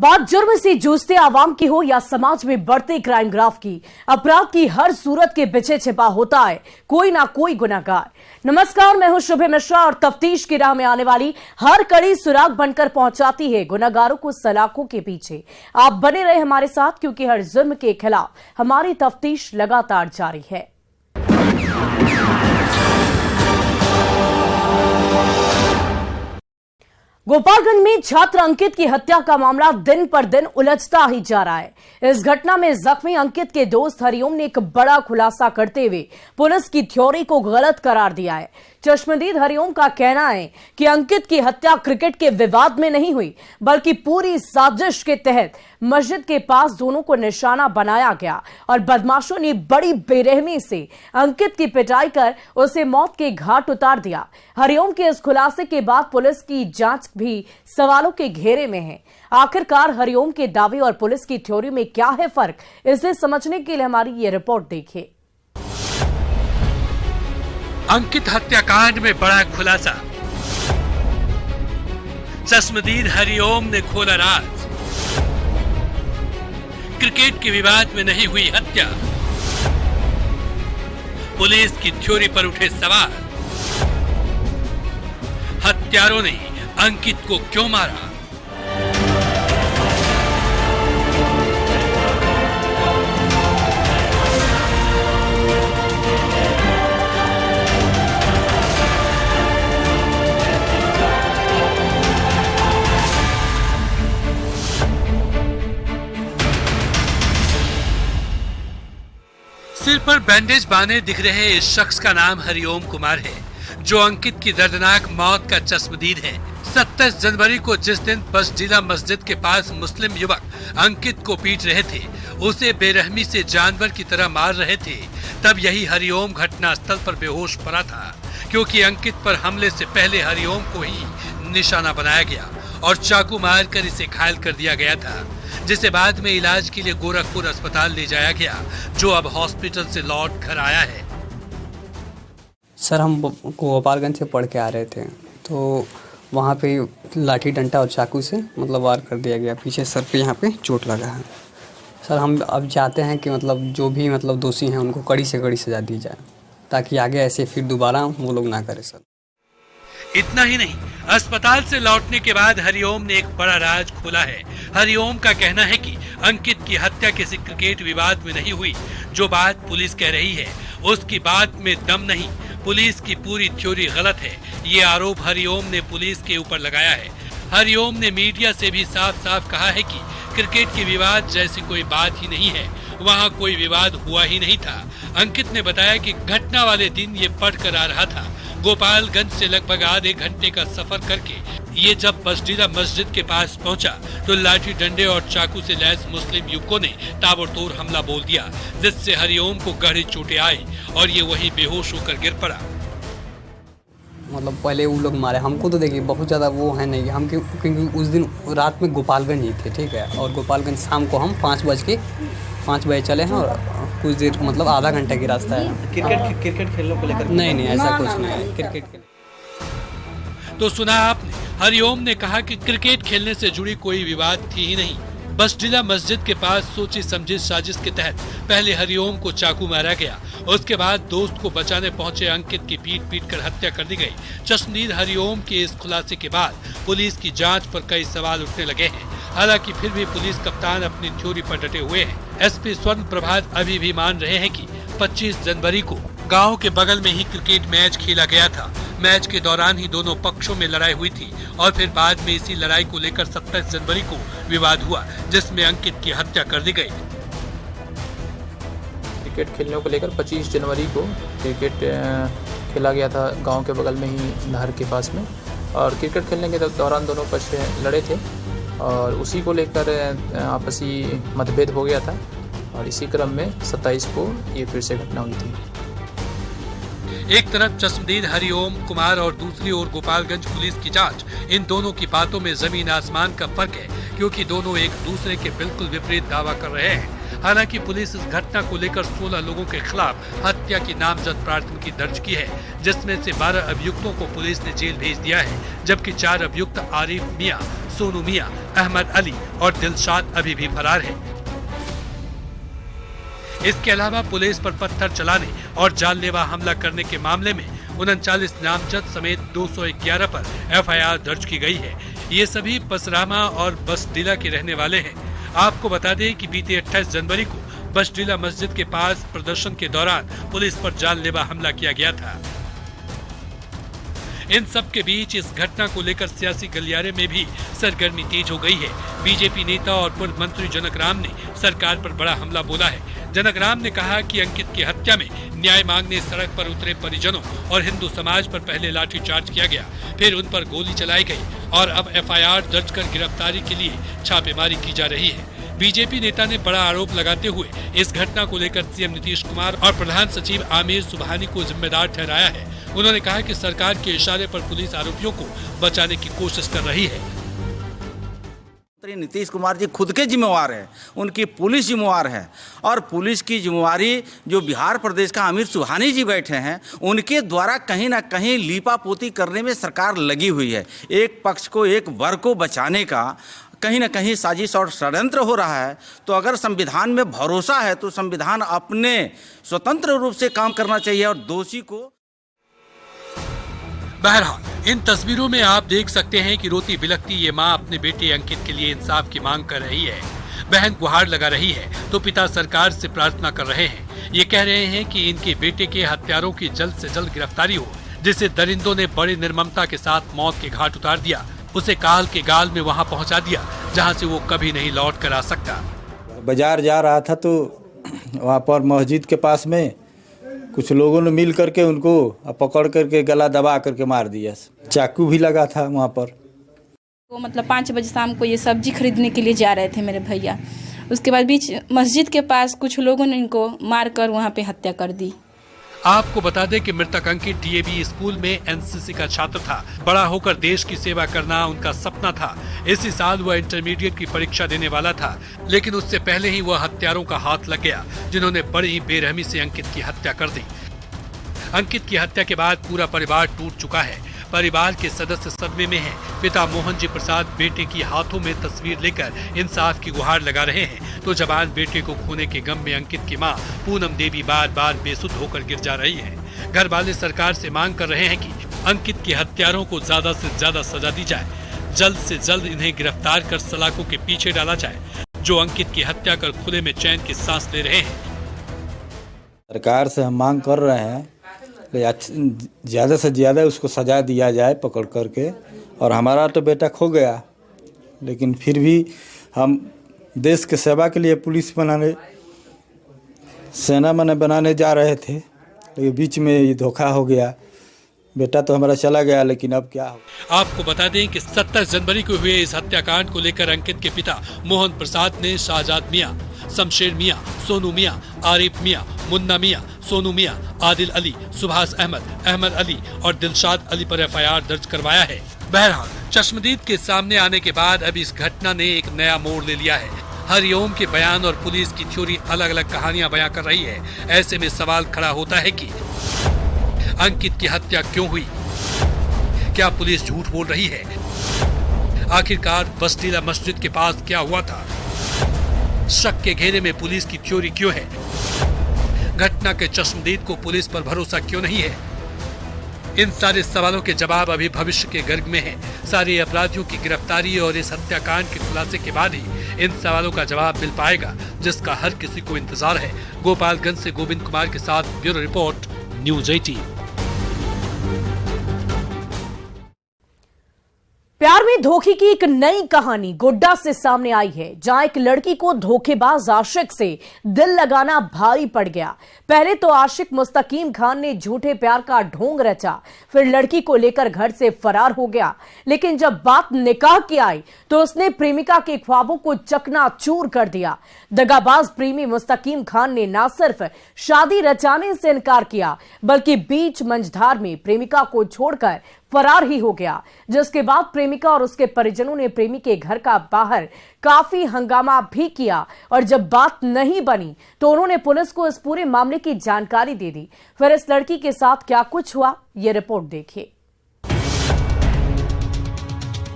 बात जुर्म से जूझते आवाम की हो या समाज में बढ़ते क्राइम ग्राफ की, अपराध की हर सूरत के पीछे छिपा होता है कोई ना कोई गुनहगार। नमस्कार, मैं हूं शुभ मिश्रा और तफ्तीश की राह में आने वाली हर कड़ी सुराग बनकर पहुंचाती है गुनहगारों को सलाखों के पीछे। आप बने रहे हमारे साथ, क्योंकि हर जुर्म के खिलाफ हमारी तफ्तीश लगातार जारी है। गोपालगंज में छात्र अंकित की हत्या का मामला दिन पर दिन उलझता ही जा रहा है। इस घटना में जख्मी अंकित के दोस्त हरिओम ने एक बड़ा खुलासा करते हुए पुलिस की थ्योरी को गलत करार दिया है। चश्मदीद हरिओम का कहना है कि अंकित की हत्या क्रिकेट के विवाद में नहीं हुई, बल्कि पूरी साजिश के तहत मस्जिद के पास दोनों को निशाना बनाया गया और बदमाशों ने बड़ी बेरहमी से अंकित की पिटाई कर उसे मौत के घाट उतार दिया। हरिओम के इस खुलासे के बाद पुलिस की जांच भी सवालों के घेरे में है। आखिरकार हरिओम के दावे और पुलिस की थ्योरी में क्या है फर्क, इसे समझने के लिए हमारी ये रिपोर्ट देखिए। अंकित हत्याकांड में बड़ा खुलासा, चश्मदीद हरिओम ने खोला राज। क्रिकेट के विवाद में नहीं हुई हत्या, पुलिस की थ्योरी पर उठे सवाल। हत्यारों ने अंकित को क्यों मारा? सिर पर बैंडेज बांधे दिख रहे इस शख्स का नाम हरिओम कुमार है, जो अंकित की दर्दनाक मौत का चश्मदीद है। 27 जनवरी को जिस दिन बसडीला मस्जिद के पास मुस्लिम युवक अंकित को पीट रहे थे, उसे बेरहमी से जानवर की तरह मार रहे थे, तब यही हरिओम घटनास्थल पर बेहोश पड़ा था, क्योंकि अंकित पर हमले से पहले हरिओम को ही निशाना बनाया गया और चाकू मारकर इसे घायल कर दिया गया था, जिसे बाद में इलाज के लिए गोरखपुर अस्पताल ले जाया गया, जो अब हॉस्पिटल से लौट कर आया है। सर, हम गोपालगंज से पढ़ के आ रहे थे, तो वहाँ पे लाठी डंडा और चाकू से वार कर दिया गया। पीछे सर पे यहाँ पे चोट लगा है। सर, हम अब चाहते हैं कि जो भी दोषी हैं उनको कड़ी से कड़ी सजा दी जाए, ताकि आगे ऐसे फिर दोबारा वो लोग ना करें। सर, इतना ही नहीं, अस्पताल से लौटने के बाद हरिओम ने एक बड़ा राज खोला है। हरिओम का कहना है कि अंकित की हत्या किसी क्रिकेट विवाद में नहीं हुई। जो बात पुलिस कह रही है उसकी बात में दम नहीं, पुलिस की पूरी थ्योरी गलत है। ये आरोप हरिओम ने पुलिस के ऊपर लगाया है। हरिओम ने मीडिया से भी साफ साफ कहा है कि क्रिकेट के विवाद जैसी कोई बात ही नहीं है, वहाँ कोई विवाद हुआ ही नहीं था। अंकित ने बताया कि घटना वाले दिन ये पढ़ कर आ रहा था। गोपालगंज से लगभग आधे घंटे का सफर करके ये जब बसडीला मस्जिद के पास पहुंचा, तो लाठी डंडे और चाकू से लैस मुस्लिम युवकों ने ताबड़तोड़ हमला बोल दिया, जिससे हरिओम को गहरी चोटें आई और ये वहीं बेहोश होकर गिर पड़ा। पहले वो लोग मारे हमको, तो देखिए बहुत ज़्यादा वो है नहीं हम, क्योंकि उस दिन रात में गोपालगंज ही थे, ठीक है, और गोपालगंज शाम को हम 5 बजे चले हैं और कुछ देर आधा घंटे की रास्ता है। क्रिकेट खेलने को लेकर नहीं ऐसा कुछ नहीं है। क्रिकेट तो सुना आपने, हरिओम ने कहा कि क्रिकेट खेलने से जुड़ी कोई विवाद थी ही नहीं। बसडीला मस्जिद के पास सोची समझी साजिश के तहत पहले हरिओम को चाकू मारा गया, उसके बाद दोस्त को बचाने पहुंचे अंकित की पीट कर हत्या कर दी गई। चश्मदीद हरिओम के इस खुलासे के बाद पुलिस की जांच पर कई सवाल उठने लगे हैं। हालांकि फिर भी पुलिस कप्तान अपनी थ्योरी पर डटे हुए हैं। एसपी स्वर्ण प्रभात अभी भी मान रहे हैं कि 25 जनवरी को गांव के बगल में ही क्रिकेट मैच खेला गया था। मैच के दौरान ही दोनों पक्षों में लड़ाई हुई थी और फिर बाद में इसी लड़ाई को लेकर 27 जनवरी को विवाद हुआ, जिसमें अंकित की हत्या कर दी गई। क्रिकेट खेलने को लेकर 25 जनवरी को क्रिकेट खेला गया था गांव के बगल में ही नहर के पास में, और क्रिकेट खेलने के दौरान दोनों पक्ष लड़े थे और उसी को लेकर आपसी मतभेद हो गया था, और इसी क्रम में 27 को ये फिर से घटना हुई थी। एक तरफ चश्मदीद हरिओम कुमार और दूसरी ओर गोपालगंज पुलिस की जांच। इन दोनों की बातों में जमीन आसमान का फर्क है, क्योंकि दोनों एक दूसरे के बिल्कुल विपरीत दावा कर रहे हैं। हालांकि पुलिस इस घटना को लेकर 16 लोगों के खिलाफ हत्या की नामजद प्राथमिकी दर्ज की है, जिसमें से 12 अभियुक्तों को पुलिस ने जेल भेज दिया है, जबकि 4 अभियुक्त आरिफ मियां, सोनू मियां, अहमद अली और दिलशाद अभी भी फरार है। इसके अलावा पुलिस पर पत्थर चलाने और जानलेवा हमला करने के मामले में 39 नामजद समेत 211 पर एफआईआर दर्ज की गई है। ये सभी पसरामा और बसडीला के रहने वाले हैं। आपको बता दें कि बीते 28 जनवरी को बसडीला मस्जिद के पास प्रदर्शन के दौरान पुलिस पर जानलेवा हमला किया गया था। इन सब के बीच इस घटना को लेकर सियासी गलियारे में भी सरगर्मी तेज हो गई है। बीजेपी नेता और पूर्व मंत्री जनक राम ने सरकार पर बड़ा हमला बोला है। जनक राम ने कहा कि अंकित की हत्या में न्याय मांगने सड़क पर उतरे परिजनों और हिंदू समाज पर पहले लाठीचार्ज किया गया, फिर उन पर गोली चलाई गई और अब एफआईआर दर्ज कर गिरफ्तारी के लिए छापेमारी की जा रही है। बीजेपी नेता ने बड़ा आरोप लगाते हुए इस घटना को लेकर सीएम नीतीश कुमार और प्रधान सचिव आमिर सुबहानी को जिम्मेदार ठहराया है। उन्होंने कहा कि सरकार के इशारे पर पुलिस आरोपियों को बचाने की कोशिश कर रही है। नीतीश कुमार जी खुद के जिम्मेवार है, उनकी पुलिस जिम्मेवार है और पुलिस की जिम्मेवारी जो बिहार प्रदेश का आमिर सुबहानी जी बैठे हैं उनके द्वारा कहीं ना कहीं लीपापोती करने में सरकार लगी हुई है। एक पक्ष को, एक वर्ग को बचाने का कहीं ना कहीं साजिश और षड्यंत्र हो रहा है। तो अगर संविधान में भरोसा है तो संविधान अपने स्वतंत्र रूप से काम करना चाहिए और दोषी को। बहरहाल इन तस्वीरों में आप देख सकते हैं कि रोती बिलखती ये माँ अपने बेटे अंकित के लिए इंसाफ की मांग कर रही है। बहन गुहार लगा रही है तो पिता सरकार से प्रार्थना कर रहे हैं। ये कह रहे हैं कि इनके बेटे के हत्यारों की जल्द से जल्द गिरफ्तारी हो, जिसे दरिंदों ने बड़ी निर्ममता के साथ मौत के घाट उतार दिया, उसे काल के गाल में वहाँ पहुँचा दिया जहाँ से वो कभी नहीं लौट कर आ सकता। बाजार जा रहा था तो वहाँ पर मस्जिद के पास में कुछ लोगों ने मिल करके उनको पकड़ करके गला दबा करके मार दिया। चाकू भी लगा था वहाँ पर। वो मतलब 5 बजे शाम को ये सब्जी खरीदने के लिए जा रहे थे मेरे भैया। उसके बाद बीच मस्जिद के पास कुछ लोगों ने इनको मारकर वहाँ पे हत्या कर दी। आपको बता दें कि मृतक अंकित डीएवी स्कूल में एनसीसी का छात्र था। बड़ा होकर देश की सेवा करना उनका सपना था। इसी साल वह इंटरमीडिएट की परीक्षा देने वाला था, लेकिन उससे पहले ही वह हत्यारों का हाथ लग गया, जिन्होंने बड़ी ही बेरहमी से अंकित की हत्या कर दी। अंकित की हत्या के बाद पूरा परिवार टूट चुका है। परिवार के सदस्य सदमे में हैं। पिता मोहन जी प्रसाद बेटे की हाथों में तस्वीर लेकर इंसाफ की गुहार लगा रहे हैं, तो जवान बेटे को खोने के गम में अंकित की मां पूनम देवी बार बार बेसुध होकर गिर जा रही है। घर वाले सरकार से मांग कर रहे हैं कि अंकित के हत्यारों को ज्यादा से ज्यादा सजा दी जाए, जल्द से जल्द इन्हें गिरफ्तार कर सलाखों के पीछे डाला जाए, जो अंकित की हत्या कर खुले में चैन की सांस ले रहे हैं। सरकार से हम मांग कर रहे हैं ज़्यादा से ज़्यादा उसको सजा दिया जाए पकड़ करके। और हमारा तो बेटा खो गया, लेकिन फिर भी हम देश के सेवा के लिए पुलिस बनाने, सेना बनाने जा रहे थे, लेकिन बीच में ये धोखा हो गया। बेटा तो हमारा चला गया, लेकिन अब क्या हो। आपको बता दें कि 27 जनवरी को हुए इस हत्याकांड को लेकर अंकित के पिता मोहन प्रसाद ने शाहजाद मियां, शमशेर मियां, सोनू मियां, आरिफ मियां, मुन्ना मियां, सोनू मियां, आदिल अली, सुभाष अहमद, अहमद अली और दिलशाद अली पर एफआईआर दर्ज करवाया है। बहरहाल चश्मदीद के सामने आने के बाद अब इस घटना ने एक नया मोड़ ले लिया है। हरिओम के बयान और पुलिस की थ्योरी अलग अलग कहानियां बयां कर रही है। ऐसे में सवाल खड़ा होता है कि अंकित की हत्या क्यों हुई? क्या पुलिस झूठ बोल रही है? आखिरकार बसडीला मस्जिद के पास क्या हुआ था? शक के घेरे में पुलिस की थ्योरी क्यों है? घटना के चश्मदीद को पुलिस पर भरोसा क्यों नहीं है? इन सारे सवालों के जवाब अभी भविष्य के गर्भ में हैं। सारे अपराधियों की गिरफ्तारी और इस हत्याकांड के खुलासे के बाद ही इन सवालों का जवाब मिल पाएगा, जिसका हर किसी को इंतजार है। गोपालगंज से गोविंद कुमार के साथ ब्यूरो रिपोर्ट, न्यूज़ 18। प्यार में धोखे की एक नई कहानी गोड्डा से सामने आई है, जहां एक लड़की को धोखेबाज आशिक से दिल लगाना भारी पड़ गया। पहले तो आशिक मुस्तकीम खान ने झूठे प्यार का ढोंग रचा, फिर लड़की को लेकर घर से फरार हो गया। लेकिन जब बात निकाह की आई तो उसने प्रेमिका के ख्वाबों को चकनाचूर कर दिया। दगाबाज प्रेमी मुस्तकीम खान ने न सिर्फ शादी रचाने से इनकार किया, बल्कि बीच मंझधार में प्रेमिका को छोड़कर फरार ही हो गया। जिसके बाद प्रेमिका और उसके परिजनों ने प्रेमी के घर का बाहर काफी हंगामा भी किया, और जब बात नहीं बनी तो उन्होंने पुलिस को इस पूरे मामले की जानकारी दे दी। फिर इस लड़की के साथ क्या कुछ हुआ, ये रिपोर्ट देखिए।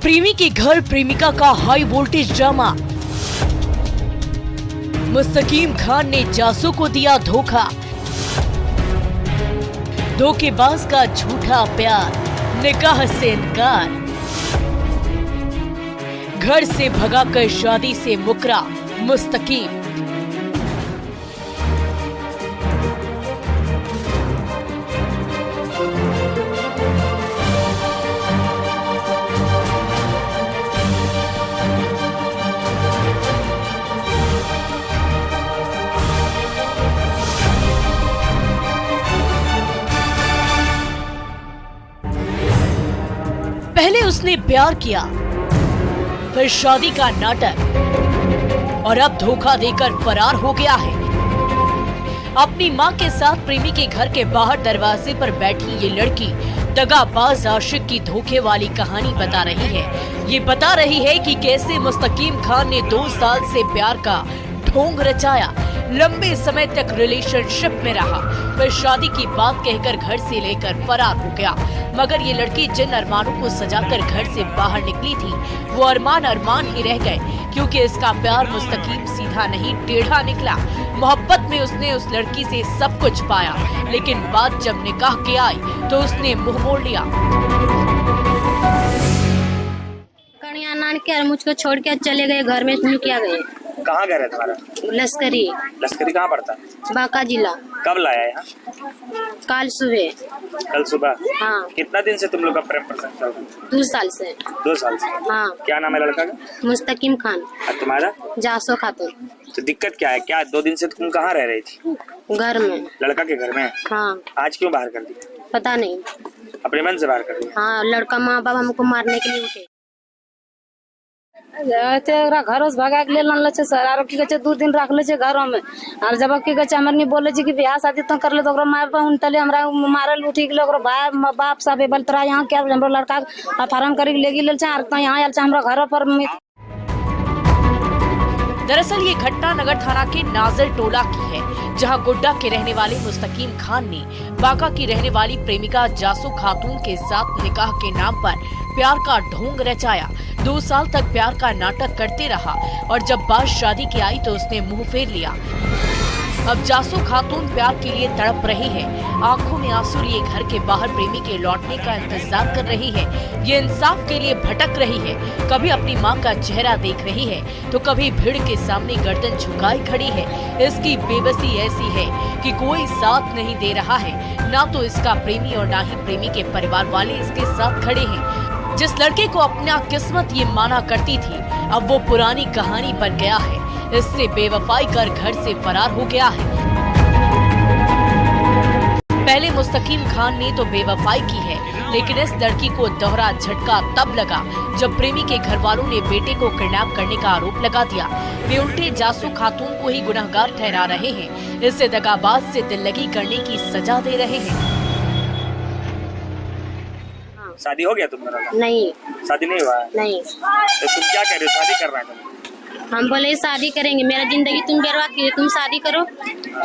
प्रेमी के घर प्रेमिका का हाई वोल्टेज ड्रामा। मुस्तकीम खान ने जासू को दिया धोखा। धोखेबाज का झूठा प्यार, निकाह से इनकार। घर से भगाकर शादी से मुकरा मुस्तकीम। पहले उसने प्यार किया, फिर शादी का नाटक, और अब धोखा देकर फरार हो गया है। अपनी मां के साथ प्रेमी के घर के बाहर दरवाजे पर बैठी ये लड़की दगाबाज आशिक की धोखे वाली कहानी बता रही है। ये बता रही है कि कैसे मुस्तकीम खान ने 2 साल से प्यार का ढोंग रचाया, लंबे समय तक रिलेशनशिप में रहा, फिर शादी की बात कहकर घर से लेकर फरार हो गया। मगर ये लड़की जिन अरमानों को सजाकर घर से बाहर निकली थी, वो अरमान ही रह गए, क्योंकि इसका प्यार मुस्तकीम सीधा नहीं टेढ़ा निकला। मोहब्बत में उसने उस लड़की से सब कुछ पाया, लेकिन बात जब निकाह की आई तो उसने मुंह मोड़ लिया। कन्या नान के मुझको छोड़ के चले गए, घर में क्यों किया गए। कहाँ घर है तुम्हारा? लश्करी। लश्करी कहाँ पड़ता है? बांका जिला। कब लाया यहाँ? कल सुबह। कल सुबह? हाँ। कितना दिन से तुम लोग का प्रेम प्रसंग चल रहा है? 2 साल से। 2 साल से? हाँ। क्या नाम है लड़का का? मुस्तकीम खान। और तुम्हारा? जासो खातून। तो दिक्कत क्या है? क्या 2 दिन से तुम कहाँ रह रही थी? घर में। लड़का के घर में? हाँ। आज क्यों बाहर कर दी? पता नहीं। अपने मन से बाहर कर दी? हाँ, लड़का माँ बाप हमको मारने के लिए उठे। घर भगा के ले सर, आरो की कहै 2 दिन रखले छे घरों में। और जब की कहै हमर नहीं बोले कि ब्याह शादी तो कर ले, तो ओकरा माय बाप उनटले हमरा मारल उठी गेल। ओकरा भाई बाप सब बोल तोरा यहाँ क्या हमरो लड़का अपहरण करी ले गेल छ, और तो यहाँ आयल छ हमरा घर पर। दरअसल ये घटना नगर थाना के नाजर टोला की है, जहां गोड्डा के रहने वाले मुस्तकीम खान ने बांका की रहने वाली प्रेमिका जासू खातून के साथ निकाह के नाम पर प्यार का ढोंग रचाया। 2 साल तक प्यार का नाटक करते रहा, और जब बात शादी की आई तो उसने मुंह फेर लिया। अब जासू खातून प्यार के लिए तड़प रही है, आंखों में आंसू लिए घर के बाहर प्रेमी के लौटने का इंतजार कर रही है। ये इंसाफ के लिए भटक रही है, कभी अपनी मां का चेहरा देख रही है, तो कभी भीड़ के सामने गर्दन झुकाए खड़ी है। इसकी बेबसी ऐसी है कि कोई साथ नहीं दे रहा है, ना तो इसका प्रेमी और ना ही प्रेमी के परिवार वाले इसके साथ खड़े हैं। जिस लड़के को अपना किस्मत ये माना करती थी, अब वो पुरानी कहानी बन गया है। इससे बेवफाई कर घर से फरार हो गया है। पहले मुस्तकीम खान ने तो बेवफाई की है, लेकिन इस लड़की को दोहरा झटका तब लगा जब प्रेमी के घर वालों ने बेटे को किडनैप करने का आरोप लगा दिया। वे उल्टे जासू खातून को ही गुनहगार ठहरा रहे हैं, इससे दगाबाज से दिल्लगी करने की सजा दे रहे हैं। शादी हो गया तुम्हारा? नहीं। शादी नहीं हुआ? नहीं। तो तुम क्या कह रहे हो? शादी करना है? हम बोले शादी करेंगे, मेरा जिंदगी तुम बर्बाद किए, तुम शादी करो।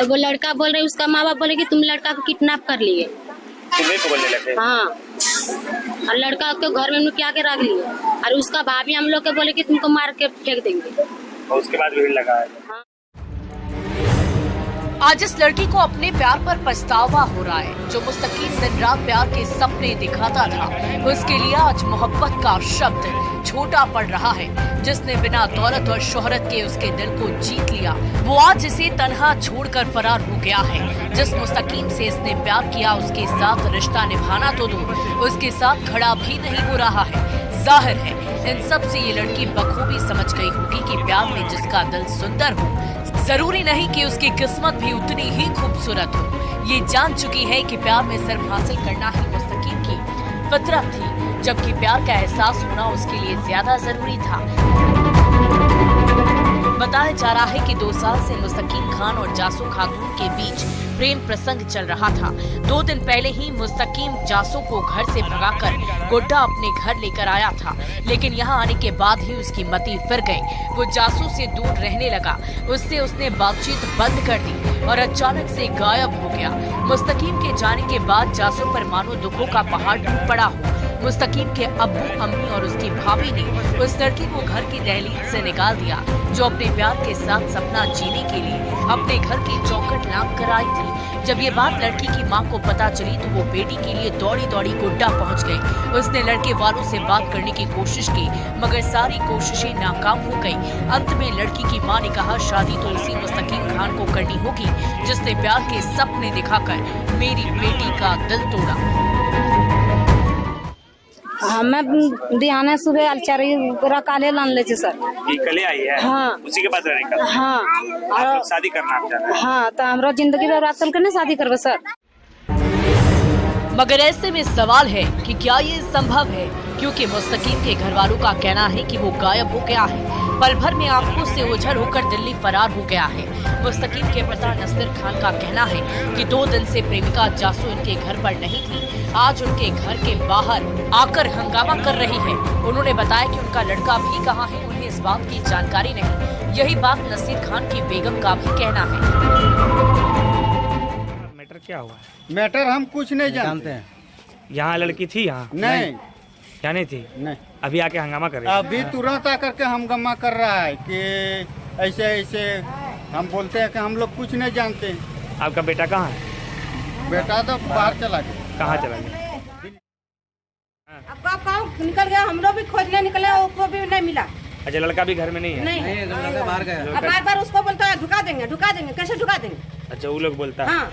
तो वो लड़का बोल रहे, उसका माँ बाप बोले कि तुम लड़का को किडनैप कर लिए। तुम्हें को बोलने लगे? हाँ। और लड़का को घर में क्या के रख लिए, और उसका भाभी हम लोग के बोले कि तुमको मार के फेंक देंगे। और उसके बाद भीड़ लगा है। आज इस लड़की को अपने प्यार पर पछतावा हो रहा है। जो मुस्तकीम दिन रात प्यार के सपने दिखाता था, उसके लिए आज मोहब्बत का शब्द छोटा पड़ रहा है। जिसने बिना दौलत और शोहरत के उसके दिल को जीत लिया, वो आज इसे तन्हा छोड़कर फरार हो गया है। जिस मुस्तकीम से इसने प्यार किया, उसके साथ रिश्ता निभाना तो दूर, उसके साथ खड़ा भी नहीं हो रहा है। जाहिर है इन सब से ये लड़की बखूबी समझ गई होगी कि प्यार में जिसका दिल सुंदर हो, जरूरी नहीं कि उसकी किस्मत भी उतनी ही खूबसूरत हो। ये जान चुकी है कि प्यार में सिर्फ हासिल करना ही मुस्तकीम की फितरत थी, जबकि प्यार का एहसास होना उसके लिए ज्यादा जरूरी था। बताया जा रहा है कि 2 साल से मुस्तकीम खान और जासू खातून के बीच प्रेम प्रसंग चल रहा था। 2 दिन पहले ही मुस्तकीम जासू को घर से भगाकर गोड्डा अपने घर लेकर आया था, लेकिन यहाँ आने के बाद ही उसकी मति फिर गई। वो जासू से दूर रहने लगा, उसने बातचीत बंद कर दी और अचानक से गायब हो गया। मुस्तकीम के जाने के बाद जासू पर मानो दुखों का पहाड़ टूट पड़ा हो। मुस्तकीम के अब्बू, अम्मी और उसकी भाभी ने उस लड़की को घर की दहलीज से निकाल दिया जो अपने प्यार के साथ सपना जीने के लिए अपने घर की चौखट लांघ कर आई थी। जब ये बात लड़की की मां को पता चली तो वो बेटी के लिए दौड़ी दौड़ी गोड्डा पहुंच गई। उसने लड़के वालों से बात करने की कोशिश की मगर सारी कोशिशें नाकाम हो गई। अंत में लड़की की मां ने कहा शादी तो उसी मुस्तकीम खान को करनी होगी जिसने प्यार के सपने दिखाकर मेरी बेटी का दिल तोड़ा। हमें दिहाने सुबह अलचारी काले लान ले सर। ये कले आई है। हाँ। उसी के बाद रहने का। हाँ। आप लोग शादी करना आप चाहते हैं। हाँ तो हमारा जिंदगी बर्बाद करके शादी करबे सर। मगर ऐसे में सवाल है कि क्या ये संभव है, क्योंकि मुस्तकीम के घर वालों का कहना है कि वो गायब हो गया है, पल भर में आंखों से ओझल होकर दिल्ली फरार हो गया है। मुस्तकीम के पिता नसीर खान का कहना है कि 2 दिन से प्रेमिका जासू इनके घर पर नहीं थी, आज उनके घर के बाहर आकर हंगामा कर रही है। उन्होंने बताया कि उनका लड़का भी कहाँ है, उन्हें इस बात की जानकारी नहीं। यही बात नसीर खान की बेगम का भी कहना है। मैटर क्या हुआ है? मैटर हम कुछ नहीं जानते हैं। यहाँ लड़की थी यहाँ? नहीं, क्या नहीं थी? नहीं। अभी आके हंगामा कर रही है? अभी तुरंत आकर के हंगामा कर रहा है कि ऐसे ऐसे हम बोलते हैं कि हम लोग कुछ नहीं जानते हैं। आपका बेटा कहाँ है? बेटा तो बाहर चला गया। कहाँ चला गया? अब निकल गया, हम लोग भी खोजने निकले, उसको भी नहीं मिला। अच्छा, लड़का भी घर में नहीं है? नहीं, लड़का बाहर गया। अब बार उसको बोलता है ढुका देंगे, कैसे ढुका देंगे? अच्छा, वो लोग बोलता है। हाँ।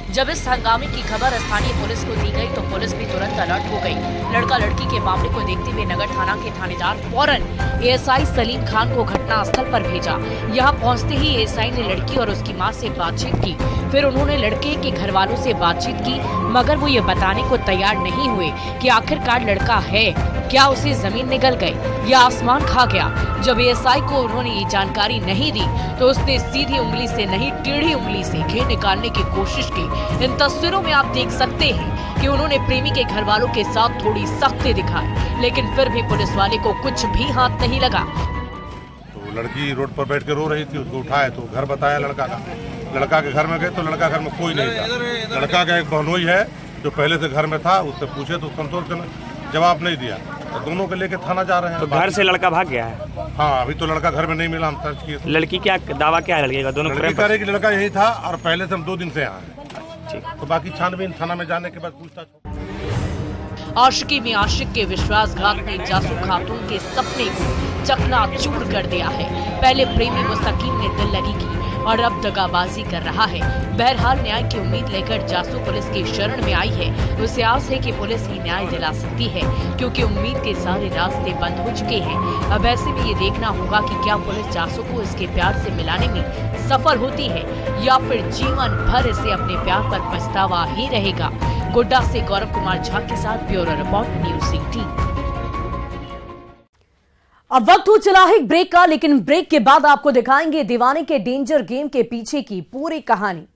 जब इस हंगामे की खबर स्थानीय पुलिस को दी गई तो पुलिस भी तुरंत अलर्ट हो गई। लड़का लड़की के मामले को देखते हुए नगर थाना के थानेदार फौरन एएसआई सलीम खान को घटनास्थल पर भेजा। यहां पहुंचते ही एएसआई ने लड़की और उसकी मां से बातचीत की। फिर उन्होंने लड़के के घर वालों से बातचीत की मगर वो ये बताने को तैयार नहीं हुए कि आखिरकार लड़का है क्या, उसे जमीन निगल गई या आसमान खा गया। जब एएसआई को उन्होंने ये जानकारी नहीं दी तो उसने सीधी उंगली से नहीं टेढ़ी उंगली से घेर निकालने की कोशिश की। इन तस्वीरों में आप देख सकते हैं कि उन्होंने प्रेमी के घर वालों के साथ थोड़ी सख्ती दिखाई, लेकिन फिर भी पुलिस वाले को कुछ भी हाथ नहीं लगा। तो लड़की रोड पर बैठ के रो रही थी, उसको उठाए तो घर बताया लड़का का। लड़का के घर में गए तो लड़का घर में कोई नहीं था। लड़का का एक बहनोई है जो पहले से घर में था, उससे पूछे तो संतोषजनक जवाब नहीं दिया, तो दोनों को लेके थाना जा रहे हैं। तो घर से लड़का भाग गया है? हाँ, अभी तो लड़का घर में नहीं मिला, हम सर्च किए। लड़की क्या दावा क्या है? लड़की का दोनों लड़की कह रही कि लड़का यही था और पहले से हम 2 दिन से यहाँ हैं। तो बाकी छानबीन थाना में जाने के बाद पूछताछ। आशिकी में आशिक के विश्वासघात ने जासू खातून के सपने को चकनाचूर कर दिया है। पहले प्रेमी मुस्तकीम ने दिल लगी की और अब दगाबाजी कर रहा है। बहरहाल न्याय की उम्मीद लेकर जासू पुलिस की शरण में आई है। उसे आस है कि पुलिस ही न्याय दिला सकती है, क्योंकि उम्मीद के सारे रास्ते बंद हो चुके हैं। अब ऐसे में ये देखना होगा कि क्या पुलिस जासू को इसके प्यार से मिलाने में सफल होती है या फिर जीवन भर इसे अपने प्यार पर पछतावा ही रहेगा। गोड्डा से गौरव कुमार झा के साथ ब्यूरो रिपोर्ट, न्यूज़ 18। अब वक्त हो चला है ब्रेक का, लेकिन ब्रेक के बाद आपको दिखाएंगे दीवाने के डेंजर गेम के पीछे की पूरी कहानी।